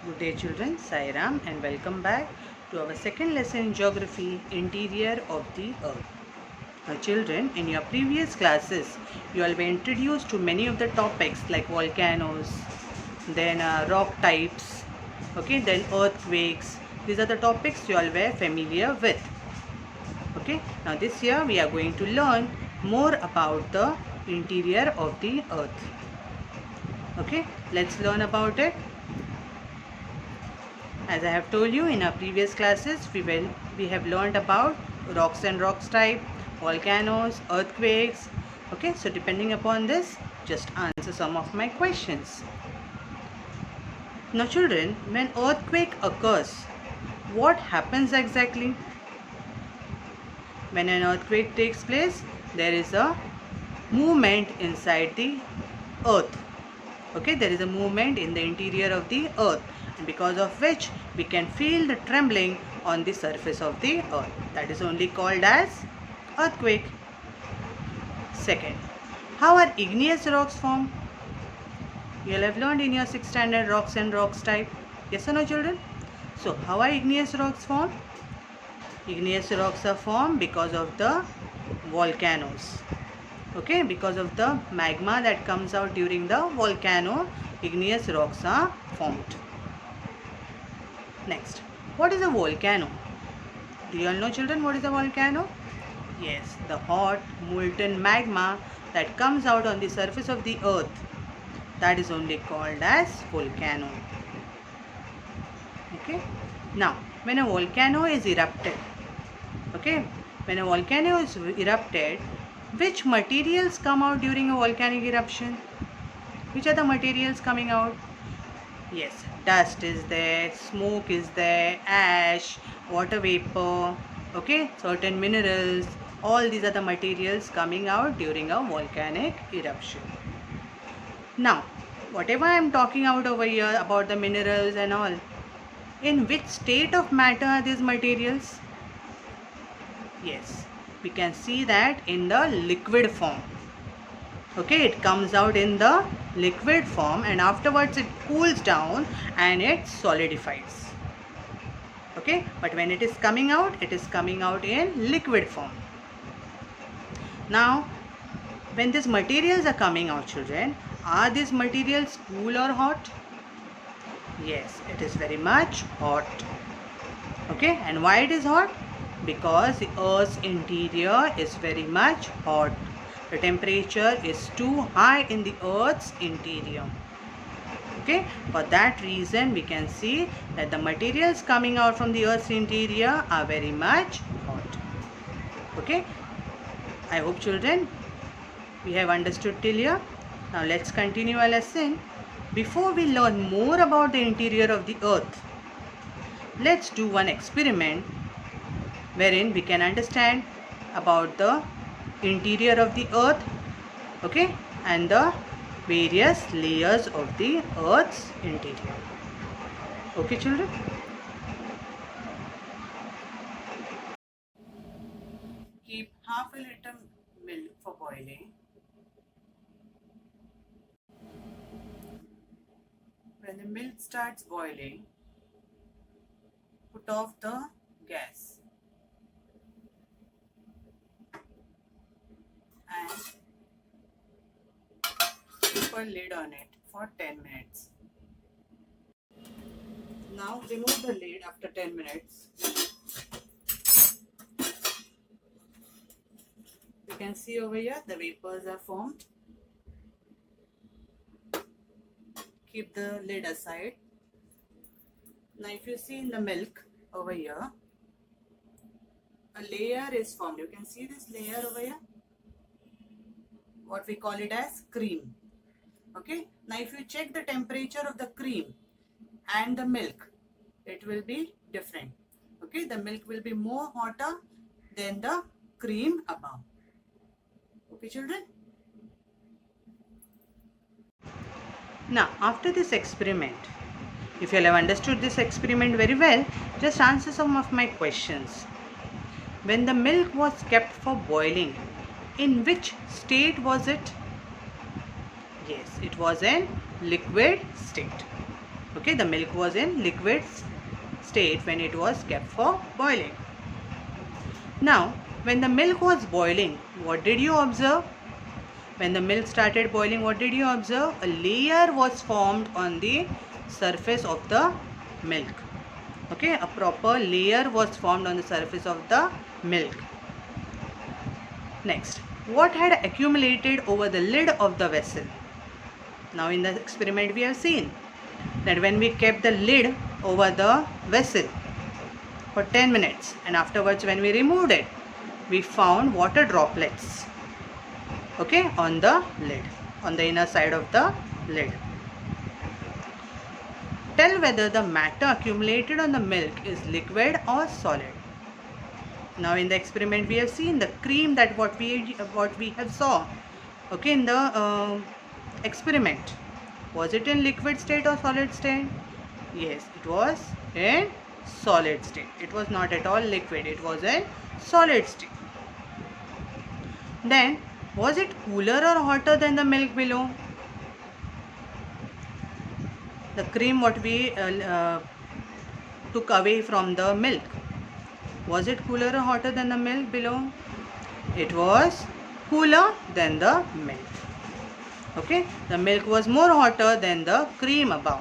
Good day children, Sai Ram and welcome back to our second lesson in geography, interior of the earth. Now children, in your previous classes, you all were introduced to many of the topics like volcanoes, then rock types, okay, then earthquakes. These are the topics you all were familiar with. Okay, now this year we are going to learn more about the interior of the earth. Okay, let's learn about it. As I have told you in our previous classes, we have learned about rocks and rocks type, volcanoes, earthquakes. Okay, so depending upon this, just answer some of my questions. Now children, when earthquake occurs, what happens exactly? When an earthquake takes place, there is a movement inside the earth. Okay, there is a movement in the interior of the earth, and because of which we can feel the trembling on the surface of the earth. That is only called as earthquake. Second, how are igneous rocks formed? You will have learned in your 6th standard rocks and rocks type. Yes or no children? So how are igneous rocks formed? Igneous rocks are formed because of the volcanoes. Okay, because of the magma that comes out during the volcano, igneous rocks are formed. Next, what is a volcano? Do you all know children what is a volcano? Yes, the hot molten magma that comes out on the surface of the earth. That is only called as volcano. Okay, now when a volcano is erupted, okay, when a volcano is erupted, which materials come out during a volcanic eruption? Which are the materials coming out? Yes, dust is there, smoke is there, ash, water vapor, okay, certain minerals. All these are the materials coming out during a volcanic eruption. Now, whatever I am talking out over here about the minerals and all, in which state of matter are these materials? Yes, we can see that in the liquid form. Okay, it comes out in the liquid form and afterwards it cools down and it solidifies. Okay, but when it is coming out in liquid form. Now, when these materials are coming out children, are these materials cool or hot? Yes, it is very much hot. Okay, and why it is hot? Because the earth's interior is very much hot. The temperature is too high in the earth's interior. Okay, for that reason we can see that the materials coming out from the earth's interior are very much hot. Okay, I hope children we have understood till here. Now let's continue our lesson. Before we learn more about the interior of the earth, let's do one experiment wherein we can understand about the interior of the earth, okay, and the various layers of the earth's interior. Okay children? Keep half a liter milk for boiling. When the milk starts boiling, put off the gas and keep a lid on it for 10 minutes. Now remove the lid after 10 minutes. You can see over here the vapors are formed. Keep the lid aside. Now if you see in the milk over here, a layer is formed. You can see this layer over here. What we call it as cream. Okay. Now if you check the temperature of the cream and the milk, it will be different. Okay. The milk will be more hotter than the cream above. Okay children. Now after this experiment, if you have understood this experiment very well, just answer some of my questions. When the milk was kept for boiling, in which state was it? Yes, it was in liquid state. Okay, the milk was in liquid state when it was kept for boiling. Now, when the milk was boiling, what did you observe? When the milk started boiling, what did you observe? A layer was formed on the surface of the milk. Okay, a proper layer was formed on the surface of the milk. Next, what had accumulated over the lid of the vessel? Now in the experiment we have seen that when we kept the lid over the vessel for 10 minutes and afterwards when we removed it, we found water droplets, okay, on the lid, on the inner side of the lid. Tell whether the matter accumulated on the milk is liquid or solid. Now in the experiment we have seen the cream that what we have saw, okay, in the experiment, was it in liquid state or solid state? Yes, it was in solid state. It was not at all liquid, it was in solid state. Then was it cooler or hotter than the milk below? The cream what we took away from the milk, was it cooler or hotter than the milk below? It was cooler than the milk. Okay, the milk was more hotter than the cream above.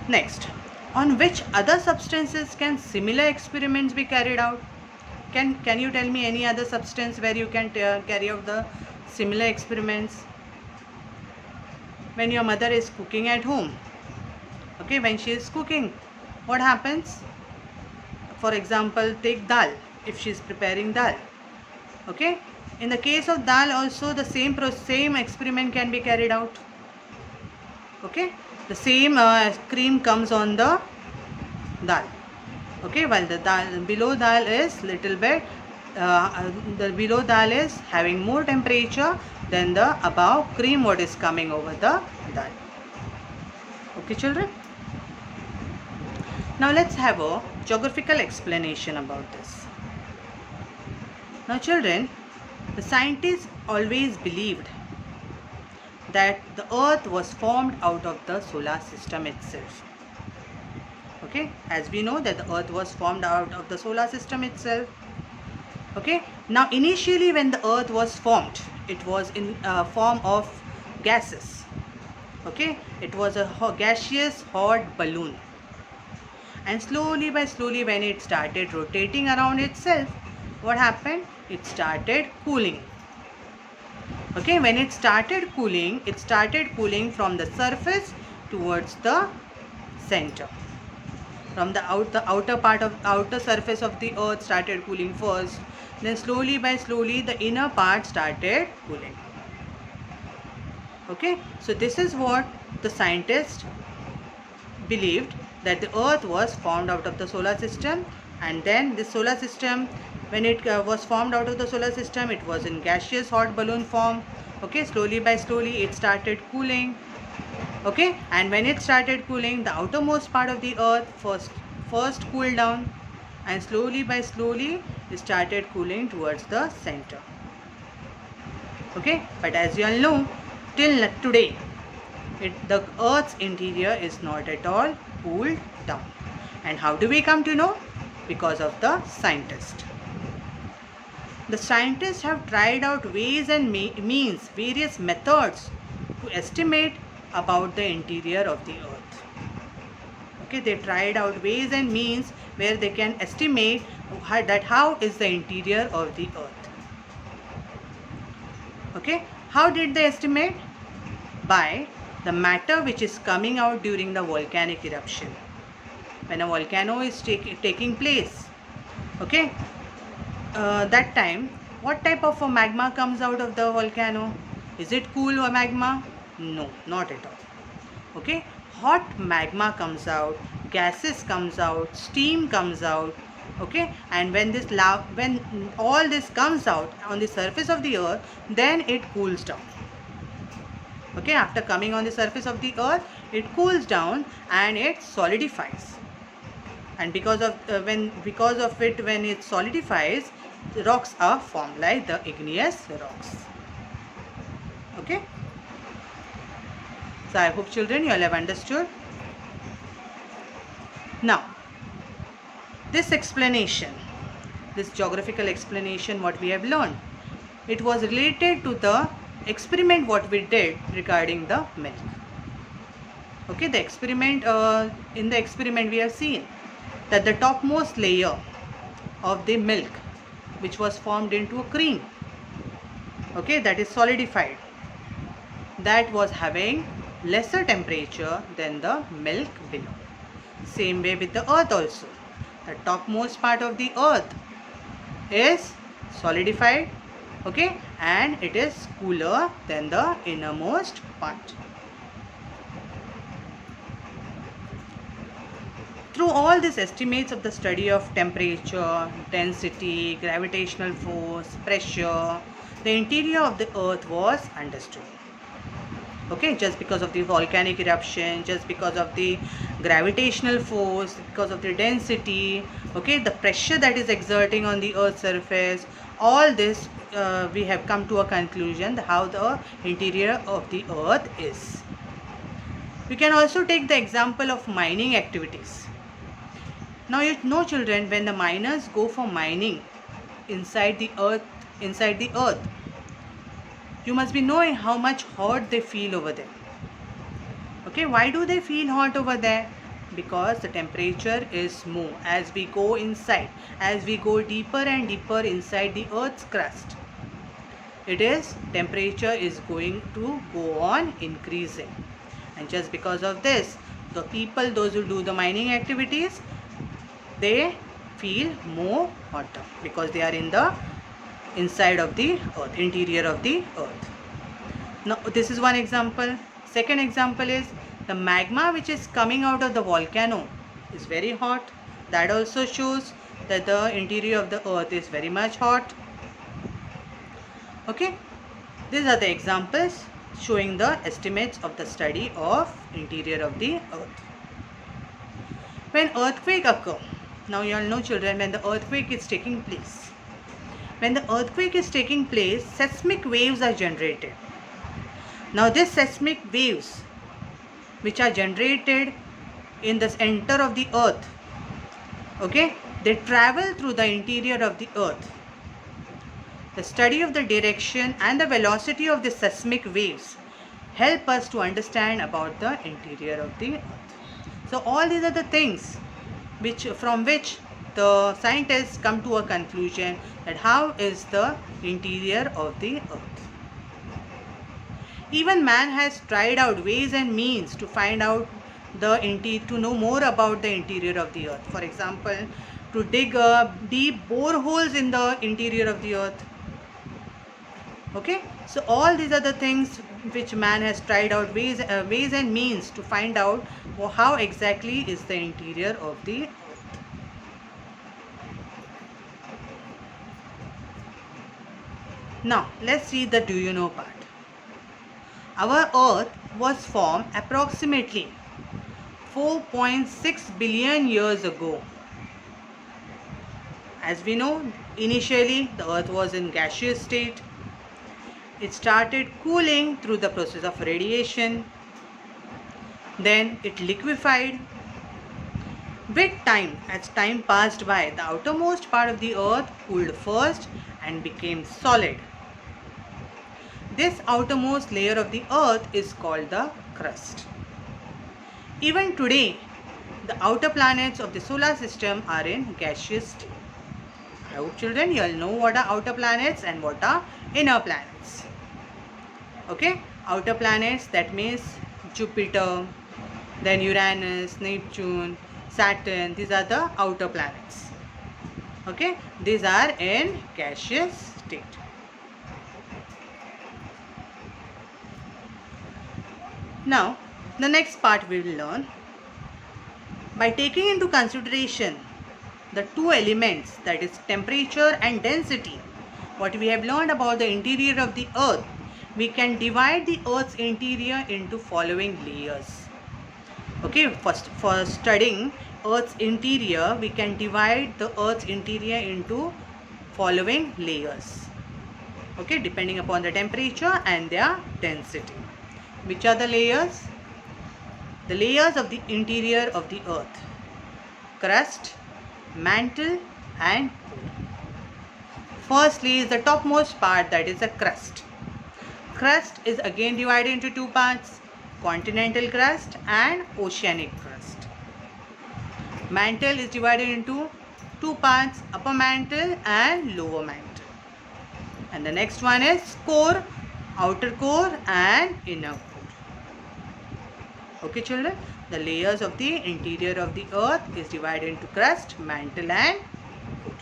Next, on which other substances can similar experiments be carried out? Can you tell me any other substance where you can carry out the similar experiments? When your mother is cooking at home, okay, when she is cooking, what happens? For example, take dal. If she is preparing dal, okay, in the case of dal also the same experiment can be carried out. Okay, the same cream comes on the dal. Okay, while the dal below dal is little bit the below dal is having more temperature than the above cream what is coming over the dal. Okay, children. Now let's have a geographical explanation about this. Now children, the scientists always believed that the earth was formed out of the solar system itself. Okay, as we know that the earth was formed out of the solar system itself. Okay, now initially when the earth was formed, it was in form of gases. Okay, it was a gaseous hot balloon, and slowly when it started rotating around itself, what happened? It started cooling. Okay, when it started cooling from the surface towards the center. From the outer surface of the earth started cooling first, then slowly the inner part started cooling. Okay, so this is what the scientists believed, that the earth was formed out of the solar system, and then the solar system, when it was formed out of the solar system, it was in gaseous hot balloon form. Okay, slowly it started cooling. Okay, and when it started cooling, the outermost part of the earth first cooled down, and slowly it started cooling towards the center. Okay, but as you all know, till today the earth's interior is not at all cooled down. And how do we come to know? Because of the scientists. The scientists have tried out ways and means, various methods to estimate about the interior of the earth. Okay, they tried out ways and means where they can estimate how is the interior of the earth. Okay, how did they estimate? By the matter which is coming out during the volcanic eruption. When a volcano is taking place, okay, that time, what type of a magma comes out of the volcano? Is it cool or magma? No, not at all. Okay, hot magma comes out, gases comes out, steam comes out. Okay, and when all this comes out on the surface of the earth, then it cools down. Okay, after coming on the surface of the earth, it cools down and it solidifies. And because of it, when it solidifies, the rocks are formed like the igneous rocks. Okay. So I hope children you all have understood. Now this explanation, this geographical explanation what we have learned, it was related to the experiment what we did regarding the milk. Okay, the experiment, in the experiment we have seen that the topmost layer of the milk which was formed into a cream, okay, that is solidified, that was having lesser temperature than the milk below. Same way with the earth also. The topmost part of the earth is solidified, okay, and it is cooler than the innermost part. Through all these estimates of the study of temperature, density, gravitational force, pressure, the interior of the earth was understood. Okay, just because of the volcanic eruption, just because of the gravitational force, because of the density, okay, the pressure that is exerting on the earth's surface, all this we have come to a conclusion how the interior of the earth is. We can also take the example of mining activities. Now you know children, when the miners go for mining inside the earth, you must be knowing how much hot they feel over there. Okay, why do they feel hot over there? Because the temperature is more as we go inside, as we go deeper and deeper inside the earth's crust. Temperature is going to go on increasing, and just because of this, the people, those who do the mining activities, they feel more hotter because they are in the inside of the earth, interior of the earth. Now this is one example. Second example is the magma which is coming out of the volcano is very hot. That also shows that the interior of the earth is very much hot. Okay, these are the examples showing the estimates of the study of interior of the earth. When earthquake occur, now you all know children, when the earthquake is taking place, seismic waves are generated. Now these seismic waves which are generated in the center of the earth, okay, they travel through the interior of the earth. The study of the direction and the velocity of the seismic waves help us to understand about the interior of the earth. So all these are the things from which the scientists come to a conclusion that how is the interior of the earth. Even man has tried out ways and means to find out to know more about the interior of the earth. For example, to dig deep boreholes in the interior of the earth. Okay, so all these are the things which man has tried out ways and means to find out how exactly is the interior of the earth. Now let's see the do you know part. Our earth was formed approximately 4.6 billion years ago. As we know, initially the earth was in gaseous state. It started cooling through the process of radiation. Then it liquefied. With time, as time passed by, the outermost part of the earth cooled first and became solid. This outermost layer of the earth is called the crust. Even today, the outer planets of the solar system are in gaseous state. I hope children you all know what are outer planets and what are inner planets. Okay, outer planets, that means Jupiter, then Uranus, Neptune, Saturn, these are the outer planets. Okay, these are in gaseous state. Now, the next part we will learn. By taking into consideration the two elements, that is temperature and density, what we have learned about the interior of the earth, we can divide the earth's interior into following layers. Okay, first for studying earth's interior, we can divide the earth's interior into following layers. Okay, depending upon the temperature and their density. Which are the layers? the layers of the interior of the earth: crust, mantle and core. Firstly is the topmost part, that is the crust. Crust is again divided into two parts: continental crust and oceanic crust. Mantle is divided into two parts: upper mantle and lower mantle. And the next one is core, outer core and inner core. Okay children, the layers of the interior of the earth is divided into crust, mantle and core.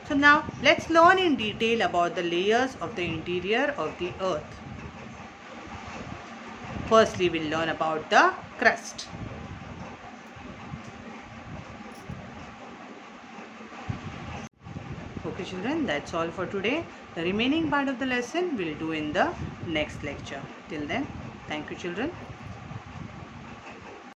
So now let's learn in detail about the layers of the interior of the earth. Firstly, we'll learn about the crust. Okay children, that's all for today. The remaining part of the lesson we'll do in the next lecture. Till then, thank you children.